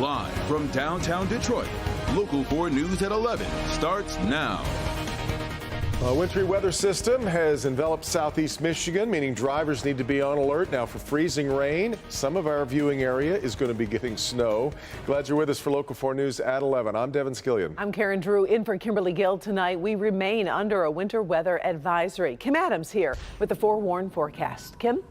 Live from downtown Detroit, Local 4 News at 11 starts now. A wintry weather system has enveloped southeast Michigan, meaning drivers need to be on alert now for freezing rain. Some of our viewing area is going to be getting snow. Glad you're with us for Local 4 News at 11. I'm Devin Skillion. I'm Karen Drew in for Kimberly Gill tonight. We remain under a winter weather advisory. Kim Adams here with the forewarned forecast. Kim?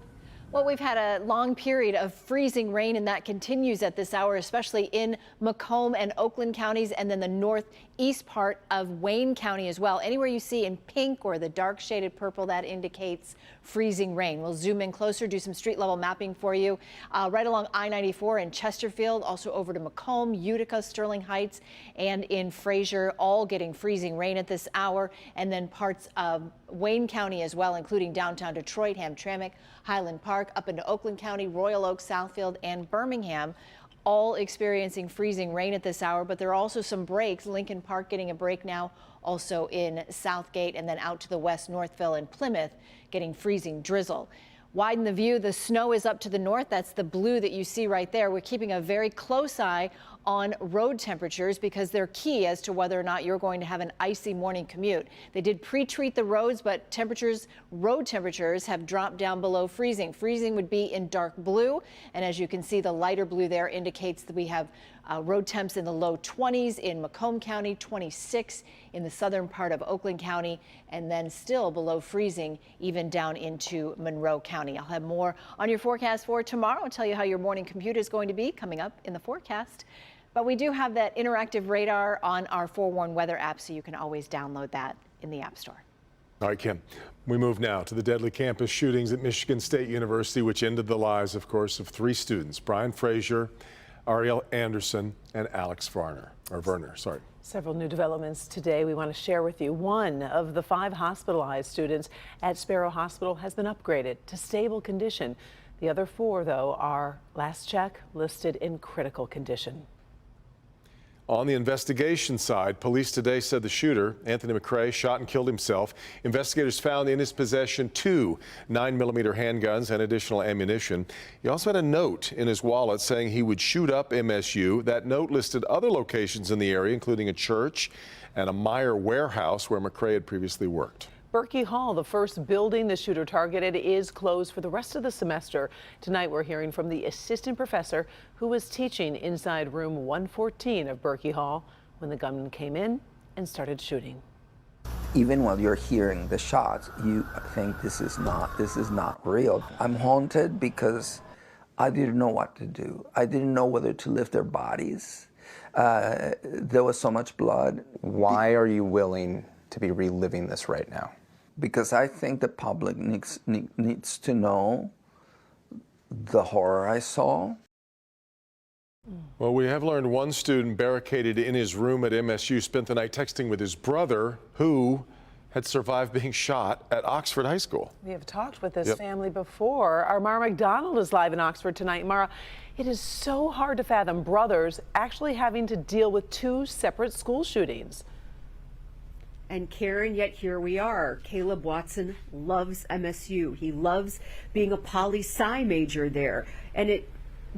Well, we've had a long period of freezing rain, and that continues at this hour, especially in Macomb and Oakland counties, and then the northeast part of Wayne County as well. Anywhere you see in pink or the dark shaded purple, that indicates freezing rain. We'll zoom in closer, do some street level mapping for you. Right along I-94 in Chesterfield, also over to Macomb, Utica, Sterling Heights, and in Fraser, all getting freezing rain at this hour. And then parts of Wayne County as well, including downtown Detroit, Hamtramck, Highland Park, up into Oakland County, Royal Oak, Southfield, and Birmingham, all experiencing freezing rain at this hour. But there are also some breaks. Lincoln Park getting a break now, also in Southgate, and then out to the west, Northville and Plymouth getting freezing drizzle. Widen the view. The snow is up to the north. That's the blue that you see right there. We're keeping a very close eye on road temperatures because they're key as to whether or not you're going to have an icy morning commute. They did pre-treat the roads, but road temperatures have dropped down below freezing. Freezing would be in dark blue, and as you can see, the lighter blue there indicates that we have road temps in the low 20s in Macomb County, 26 in the southern part of Oakland County, and then still below freezing even down into Monroe County. I'll have more on your forecast for tomorrow. I'll tell you how your morning commute is going to be coming up in the forecast. But we do have that interactive radar on our forewarned weather app, so you can always download that in the App Store. All right, Kim, we move now to the deadly campus shootings at Michigan State University, which ended the lives, of course, of 3 students, Brian Frazier, Ariel Anderson, and Alex Werner. Several new developments today we want to share with you. One of the 5 hospitalized students at Sparrow Hospital has been upgraded to stable condition. The other 4, though, are, last check, listed in critical condition. On the investigation side, police today said the shooter, Anthony McCrae, shot and killed himself. Investigators found in his possession 2 9mm handguns and additional ammunition. He also had a note in his wallet saying he would shoot up MSU. That note listed other locations in the area, including a church and a Meijer warehouse where McCrae had previously worked. Berkey Hall, the first building the shooter targeted, is closed for the rest of the semester. Tonight we're hearing from the assistant professor who was teaching inside room 114 of Berkey Hall when the gunman came in and started shooting. Even while you're hearing the shots, you think this is not real. I'm haunted because I didn't know what to do. I didn't know whether to lift their bodies. There was so much blood. Why are you willing to be reliving this right now? Because I think the public needs to know the horror I saw. Well, we have learned one student barricaded in his room at MSU spent the night texting with his brother, who had survived being shot at Oxford High School. We have talked with this family before. Our Mara McDonald is live in Oxford tonight. Mara, it is so hard to fathom brothers actually having to deal with 2 separate school shootings. And Karen, yet here we are. Caleb Watson loves MSU. He loves being a poli-sci major there. And it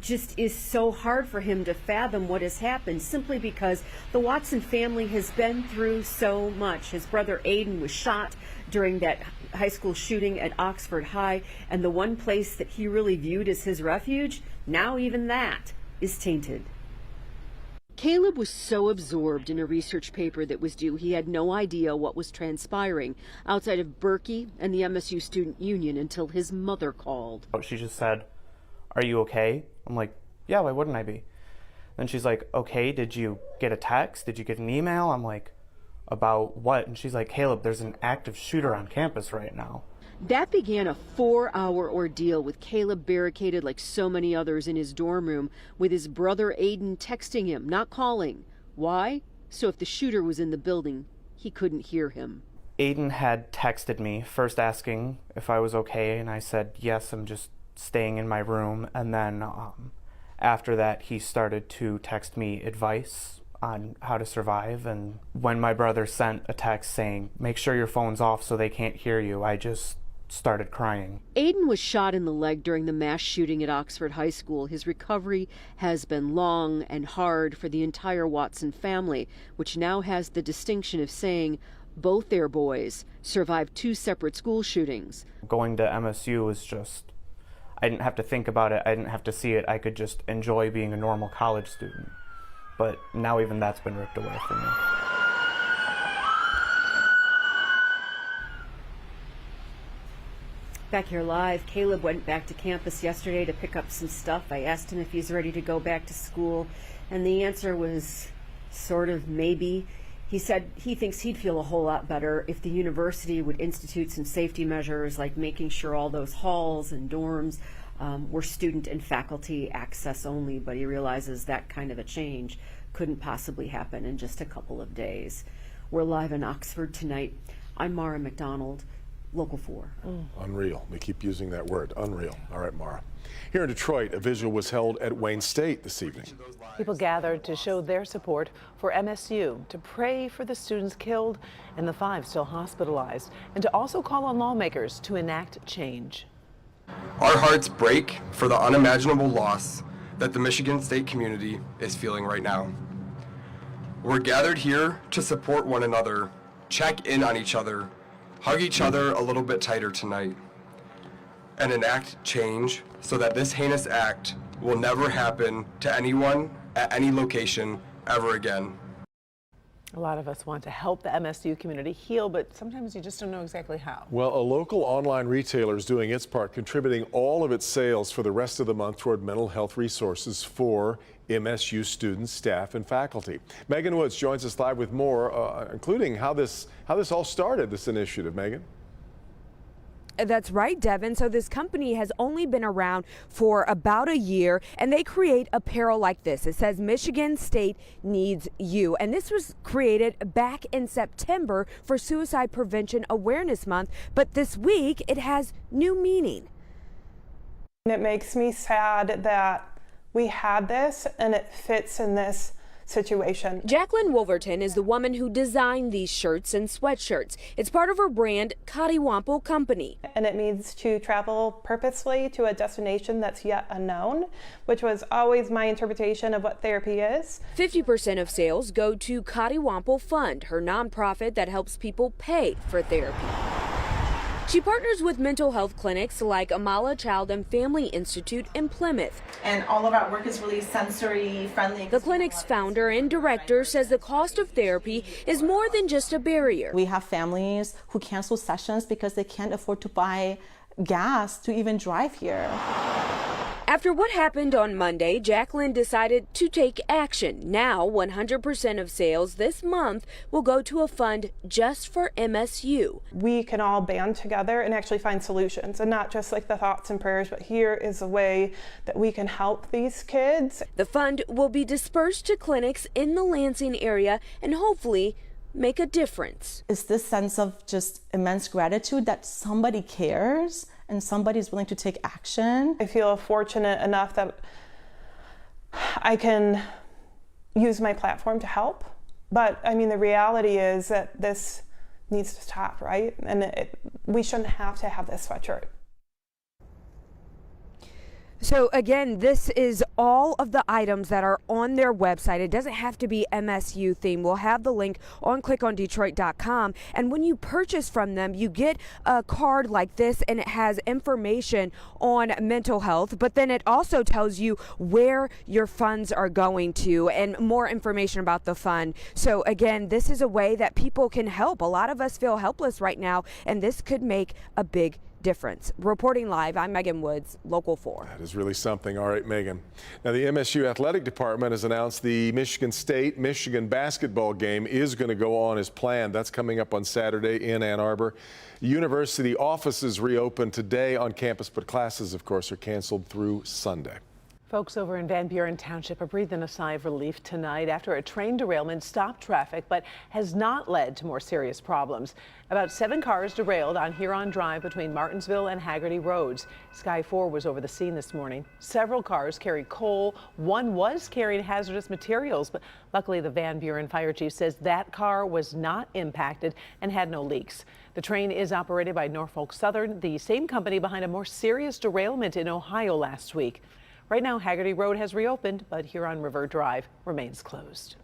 just is so hard for him to fathom what has happened simply because the Watson family has been through so much. His brother Aiden was shot during that high school shooting at Oxford High, and the one place that he really viewed as his refuge, now even that is tainted. Caleb was so absorbed in a research paper that was due, he had no idea what was transpiring outside of Berkey and the MSU Student Union until his mother called. She just said, "Are you okay?" I'm like, "Yeah, why wouldn't I be?" Then she's like, "Okay, did you get a text? Did you get an email?" I'm like, "About what?" And she's like, "Caleb, there's an active shooter on campus right now." That began a 4-hour ordeal with Caleb barricaded like so many others in his dorm room with his brother Aiden texting him, not calling. Why? So if the shooter was in the building, he couldn't hear him. Aiden had texted me first asking if I was okay, and I said, yes, I'm just staying in my room. And then after that, he started to text me advice on how to survive. And when my brother sent a text saying, make sure your phone's off so they can't hear you, I just started crying. Aiden was shot in the leg during the mass shooting at Oxford High School. His recovery has been long and hard for the entire Watson family, which now has the distinction of saying both their boys survived 2 separate school shootings. Going to MSU was just, I didn't have to think about it, I didn't have to see it, I could just enjoy being a normal college student. But now even that's been ripped away from me. Back here live, Caleb went back to campus yesterday to pick up some stuff. I asked him if he's ready to go back to school, and the answer was sort of maybe. He said he thinks he'd feel a whole lot better if the university would institute some safety measures, like making sure all those halls and dorms were student and faculty access only, but he realizes that kind of a change couldn't possibly happen in just a couple of days. We're live in Oxford tonight. I'm Mara McDonald, Local 4. Unreal. We keep using that word, unreal. All right, Mara. Here in Detroit, a vigil was held at Wayne State this evening. People gathered to show their support for MSU, to pray for the students killed and the 5 still hospitalized, and to also call on lawmakers to enact change. Our hearts break for the unimaginable loss that the Michigan State community is feeling right now. We're gathered here to support one another, check in on each other, hug each other a little bit tighter tonight, and enact change so that this heinous act will never happen to anyone at any location ever again. A lot of us want to help the MSU community heal, but sometimes you just don't know exactly how. Well, a local online retailer is doing its part, contributing all of its sales for the rest of the month toward mental health resources for MSU students, staff, and faculty. Megan Woods joins us live with more, including how this all started, this initiative. Megan? That's right, Devin. So this company has only been around for about a year, and they create apparel like this. It says Michigan State needs you. And this was created back in September for Suicide Prevention Awareness Month. But this week it has new meaning. It makes me sad that we had this and it fits in this situation. Jacqueline Wolverton is the woman who designed these shirts and sweatshirts. It's part of her brand, Cattywampus Company. And it means to travel purposefully to a destination that's yet unknown, which was always my interpretation of what therapy is. 50% of sales go to Cattywampus Fund, her nonprofit that helps people pay for therapy. She partners with mental health clinics like Amala Child and Family Institute in Plymouth. And all of our work is really sensory friendly. The clinic's founder and director says the cost of therapy is more than just a barrier. We have families who cancel sessions because they can't afford to buy gas to even drive here. After what happened on Monday, Jacqueline decided to take action. Now, 100% of sales this month will go to a fund just for MSU. We can all band together and actually find solutions, and not just like the thoughts and prayers, but here is a way that we can help these kids. The fund will be dispersed to clinics in the Lansing area and hopefully make a difference. It's this sense of just immense gratitude that somebody cares and somebody is willing to take action. I feel fortunate enough that I can use my platform to help. But I mean, the reality is that this needs to stop, right? And we shouldn't have to have this sweatshirt. So again, this is all of the items that are on their website. It doesn't have to be MSU themed. We'll have the link on clickondetroit.com. And when you purchase from them, you get a card like this, and it has information on mental health, but then it also tells you where your funds are going to and more information about the fund. So again, this is a way that people can help. A lot of us feel helpless right now, and this could make a big difference. Reporting live, I'm Megan Woods, Local 4. That is really something. All right, Megan. Now, the MSU Athletic Department has announced the Michigan State-Michigan basketball game is going to go on as planned. That's coming up on Saturday in Ann Arbor. University offices reopen today on campus, but classes, of course, are canceled through Sunday. Folks over in Van Buren Township are breathing a sigh of relief tonight after a train derailment stopped traffic but has not led to more serious problems. About 7 cars derailed on Huron Drive between Martinsville and Haggerty Roads. Sky 4 was over the scene this morning. Several cars carried coal. One was carrying hazardous materials, but luckily the Van Buren fire chief says that car was not impacted and had no leaks. The train is operated by Norfolk Southern, the same company behind a more serious derailment in Ohio last week. Right now, Haggerty Road has reopened, but Huron River Drive remains closed.